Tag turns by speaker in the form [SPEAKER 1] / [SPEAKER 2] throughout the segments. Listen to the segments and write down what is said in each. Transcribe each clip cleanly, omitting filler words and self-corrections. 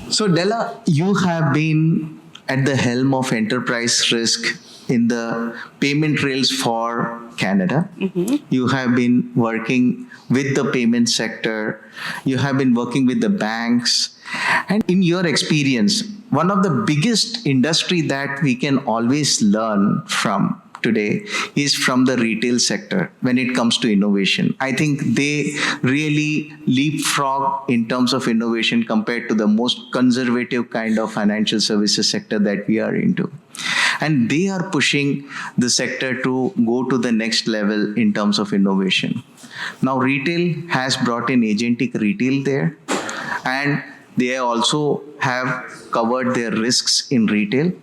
[SPEAKER 1] So, Della, you have been at the helm of enterprise risk in the payment rails for Canada. You have been working with the payment sector, you have been working with the banks. And in your experience, one of the biggest industry that we can always learn from today is from the retail sector when it comes to innovation. I think they really leapfrog in terms of innovation compared to the most conservative kind of financial services sector that we are into. And they are pushing the sector to go to the next level in terms of innovation. Now, retail has brought in agentic retail there, and they also have covered their risks in retail,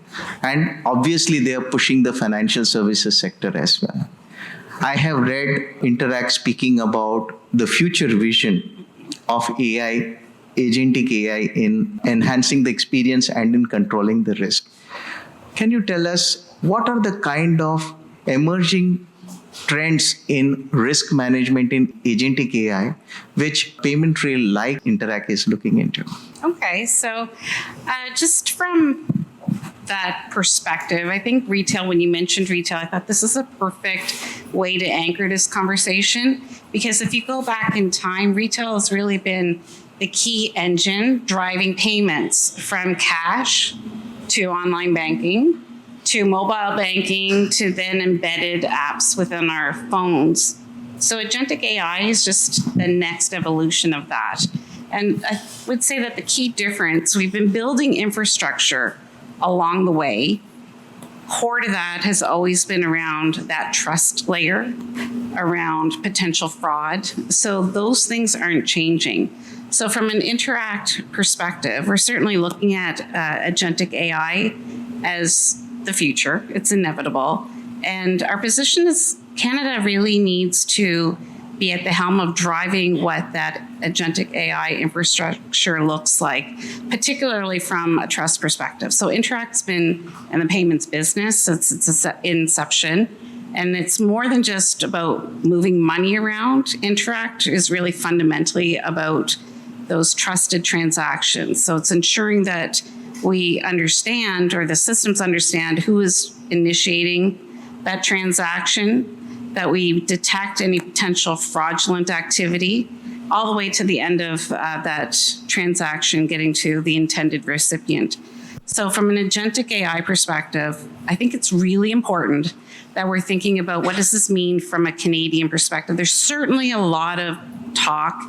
[SPEAKER 1] and obviously they are pushing the financial services sector as well. I have read Interact speaking about the future vision of AI, agentic AI, in enhancing the experience and in controlling the risk. Can you tell us what are the kind of emerging trends in risk management in agentic AI, which payment trail like Interact is looking into?
[SPEAKER 2] Okay, so just from that perspective, I think retail, when you mentioned retail, I thought this is a perfect way to anchor this conversation, because if you go back in time, retail has really been the key engine driving payments from cash to online banking, to mobile banking, to then embedded apps within our phones. So agentic AI is just the next evolution of that. And I would say that the key difference, we've been building infrastructure along the way. Core to that has always been around that trust layer, around potential fraud. So those things aren't changing. So from an Interact perspective, we're certainly looking at agentic AI as the future. It's inevitable. And our position is Canada really needs to be at the helm of driving what that agentic AI infrastructure looks like, particularly from a trust perspective. So Interact's been in the payments business since its inception, and it's more than just about moving money around. Interact is really fundamentally about those trusted transactions. So it's ensuring that we understand, or the systems understand, who is initiating that transaction, that we detect any potential fraudulent activity, all the way to the end of that transaction getting to the intended recipient. So from an agentic AI perspective, I think it's really important that we're thinking about what does this mean from a Canadian perspective. There's certainly a lot of talk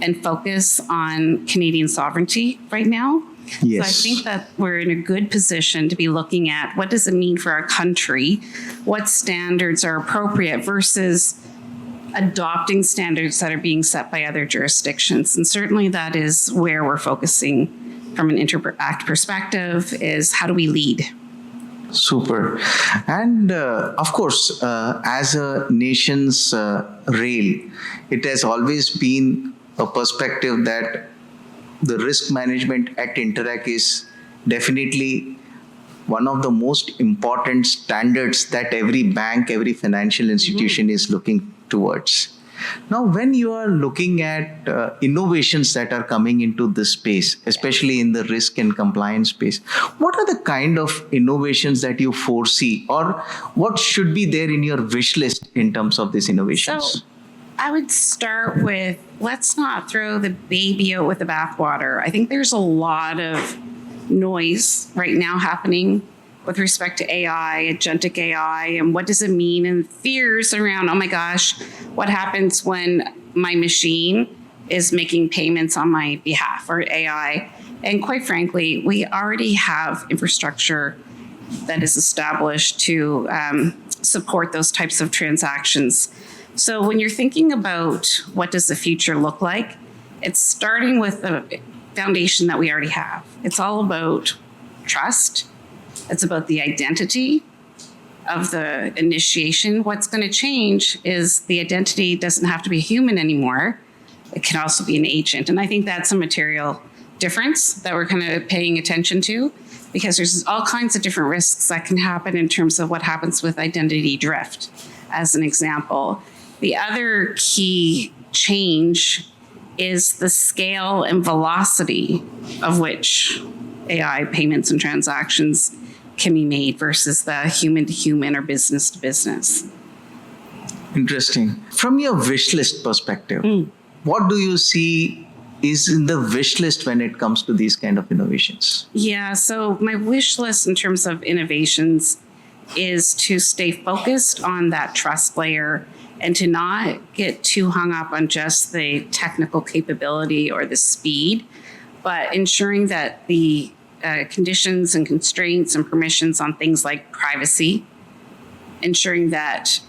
[SPEAKER 2] and focus on Canadian sovereignty right now.
[SPEAKER 1] Yes.
[SPEAKER 2] So I think that we're in a good position to be looking at what does it mean for our country, what standards are appropriate versus adopting standards that are being set by other jurisdictions. And certainly that is where we're focusing from an Interact perspective, is how do we lead?
[SPEAKER 1] Super. And of course, as a nation's rail, it has always been a perspective that the risk management at Interact is definitely one of the most important standards that every bank, every financial institution is looking towards. Now, when you are looking at innovations that are coming into this space, especially in the risk and compliance space, what are the kind of innovations that you foresee, or what should be there in your wish list in terms of these innovations?
[SPEAKER 2] So I would start with, let's not throw the baby out with the bathwater. I think there's a lot of noise right now happening with respect to AI, agentic AI, and what does it mean, and fears around, oh my gosh, what happens when my machine is making payments on my behalf, or AI. And quite frankly, we already have infrastructure that is established to support those types of transactions. So when you're thinking about what does the future look like, it's starting with the foundation that we already have. It's all about trust. It's about the identity of the initiation. What's going to change is the identity doesn't have to be a human anymore. It can also be an agent. And I think that's a material difference that we're kind of paying attention to, because there's all kinds of different risks that can happen in terms of what happens with identity drift, as an example. The other key change is the scale and velocity of which AI payments and transactions can be made versus the human to human or business to business.
[SPEAKER 1] Interesting. From your wish list perspective, what do you see is in the wish list when it comes to these kind of innovations?
[SPEAKER 2] Yeah, so my wish list in terms of innovations is to stay focused on that trust layer and to not get too hung up on just the technical capability or the speed, but ensuring that the conditions and constraints and permissions on things like privacy, ensuring that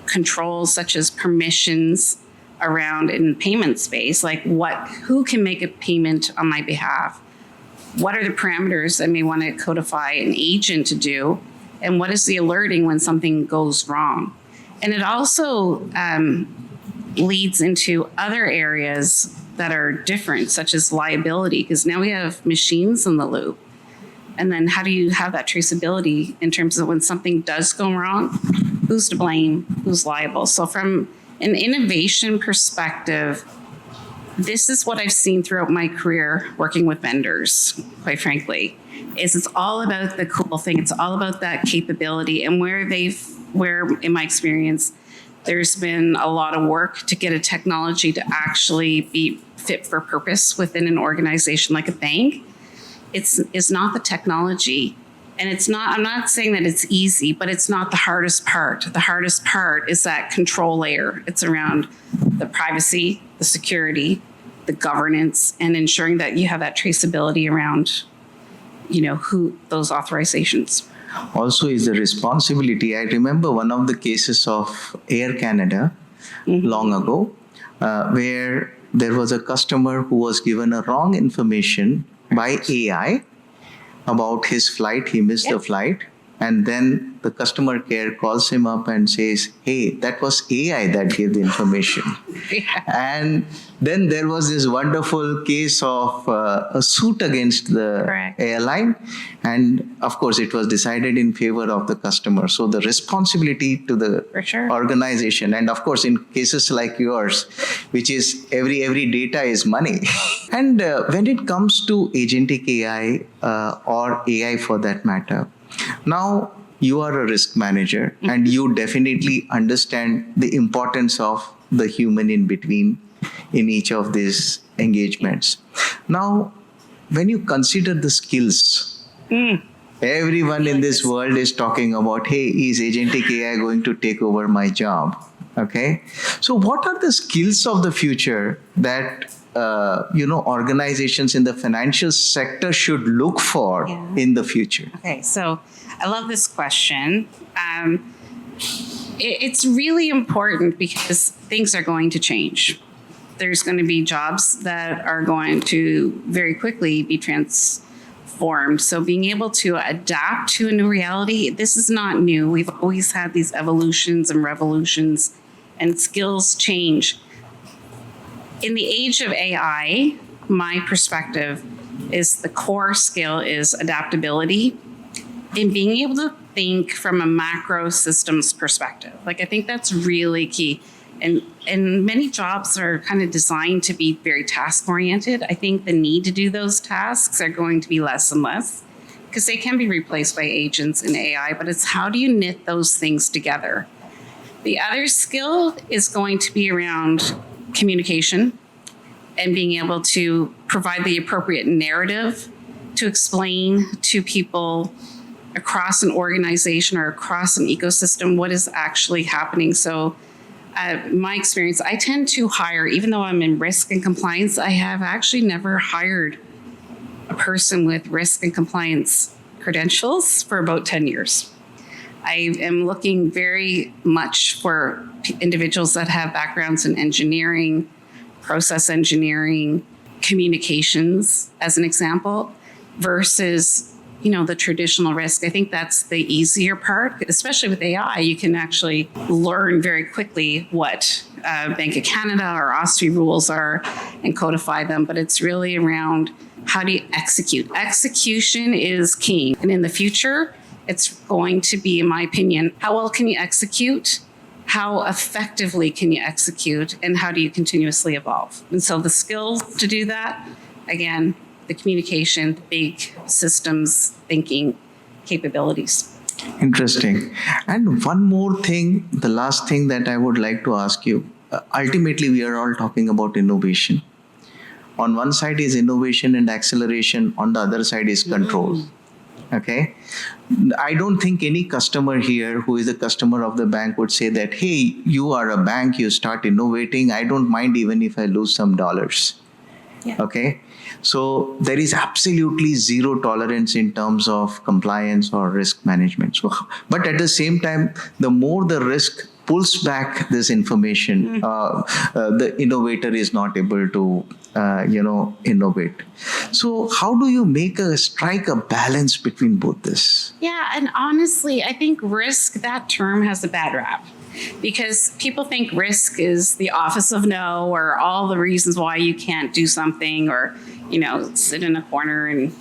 [SPEAKER 2] controls such as permissions around in payment space, like who can make a payment on my behalf? What are the parameters I may want to codify an agent to do? And what is the alerting when something goes wrong? And it also leads into other areas that are different, such as liability, because now we have machines in the loop. And then how do you have that traceability in terms of when something does go wrong, who's to blame, who's liable? So from an innovation perspective, this is what I've seen throughout my career working with vendors, quite frankly, is it's all about the cool thing. It's all about that capability and where in my experience, there's been a lot of work to get a technology to actually be fit for purpose within an organization like a bank. It's not the technology. And I'm not saying that it's easy, but it's not the hardest part. The hardest part is that control layer. It's around the privacy, the security, the governance, and ensuring that you have that traceability around, who those authorizations.
[SPEAKER 1] Also is the responsibility. I remember one of the cases of Air Canada long ago, where there was a customer who was given a wrong information by AI about his flight. He missed the flight. And then the customer care calls him up and says, hey, that was AI that gave the information. And then there was this wonderful case of a suit against the airline. And of course, it was decided in favor of the customer. So the responsibility to the organization. And of course, in cases like yours, which is every data is money. And when it comes to agentic AI or AI for that matter, now you are a risk manager and you definitely understand the importance of the human in between in each of these engagements. Now, when you consider the skills, everyone in this world is talking about, hey, is agentic AI going to take over my job? Okay. So what are the skills of the future that organizations in the financial sector should look for in the future?
[SPEAKER 2] Okay, so I love this question. It's really important because things are going to change. There's going to be jobs that are going to very quickly be transformed. So being able to adapt to a new reality, this is not new. We've always had these evolutions and revolutions, and skills change. In the age of AI, my perspective is the core skill is adaptability and being able to think from a macro systems perspective. Like, I think that's really key. And many jobs are kind of designed to be very task oriented. I think the need to do those tasks are going to be less and less because they can be replaced by agents in AI, but it's how do you knit those things together? The other skill is going to be around communication and being able to provide the appropriate narrative to explain to people across an organization or across an ecosystem what is actually happening. So my experience, I tend to hire, even though I'm in risk and compliance, I have actually never hired a person with risk and compliance credentials for about 10 years. I am looking very much for individuals that have backgrounds in engineering, process engineering, communications, as an example, versus, the traditional risk. I think that's the easier part, especially with AI. You can actually learn very quickly what Bank of Canada or OSFI rules are and codify them, but it's really around how do you execute? Execution is key. And in the future, it's going to be, in my opinion, how well can you execute? how effectively can you execute and how do you continuously evolve? And so the skills to do that, again, the communication, the big systems thinking capabilities.
[SPEAKER 1] Interesting. And one more thing, the last thing that I would like to ask you. Ultimately, we are all talking about innovation. On one side is innovation and acceleration, on the other side is control. Okay. I don't think any customer here who is a customer of the bank would say that, hey, you are a bank, you start innovating. I don't mind even if I lose some dollars.
[SPEAKER 2] Yeah.
[SPEAKER 1] Okay. So there is absolutely zero tolerance in terms of compliance or risk management. So, but at the same time, the more the risk pulls back this information, the innovator is not able to, innovate. So how do you strike a balance between both this?
[SPEAKER 2] Yeah, and honestly, I think risk, that term has a bad rap because people think risk is the office of no or all the reasons why you can't do something or, sit in a corner and...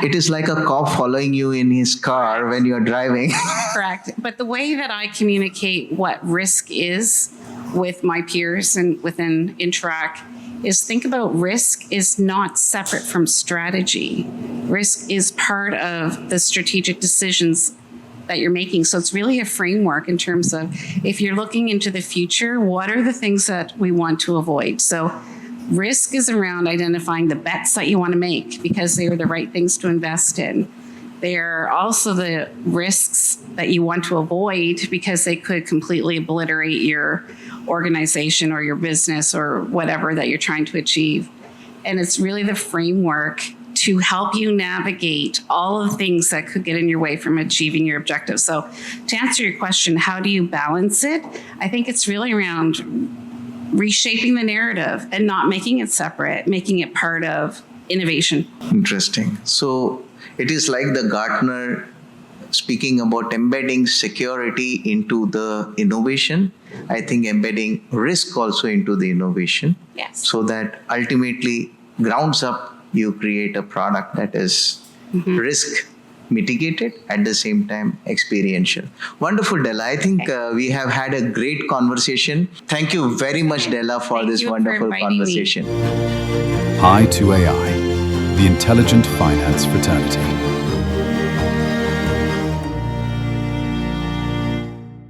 [SPEAKER 1] It is like a cop following you in his car when you're driving.
[SPEAKER 2] Correct. But the way that I communicate what risk is with my peers and within Interact is think about risk is not separate from strategy. Risk is part of the strategic decisions that you're making. So it's really a framework in terms of if you're looking into the future, what are the things that we want to avoid? So risk is around identifying the bets that you want to make because they are the right things to invest in. They're also the risks that you want to avoid because they could completely obliterate your organization or your business or whatever that you're trying to achieve. And it's really the framework to help you navigate all of the things that could get in your way from achieving your objectives. So to answer your question, how do you balance it? I think it's really around reshaping the narrative and not making it separate, making it part of innovation.
[SPEAKER 1] Interesting. So it is like the Gartner speaking about embedding security into the innovation. I think embedding risk also into the innovation.
[SPEAKER 2] Yes.
[SPEAKER 1] So that ultimately grounds up, you create a product that is risk mitigated at the same time experiential. Wonderful, Della. I think we have had a great conversation. Thank you very much, Della, for this wonderful conversation.
[SPEAKER 3] I to AI, the intelligent finance fraternity.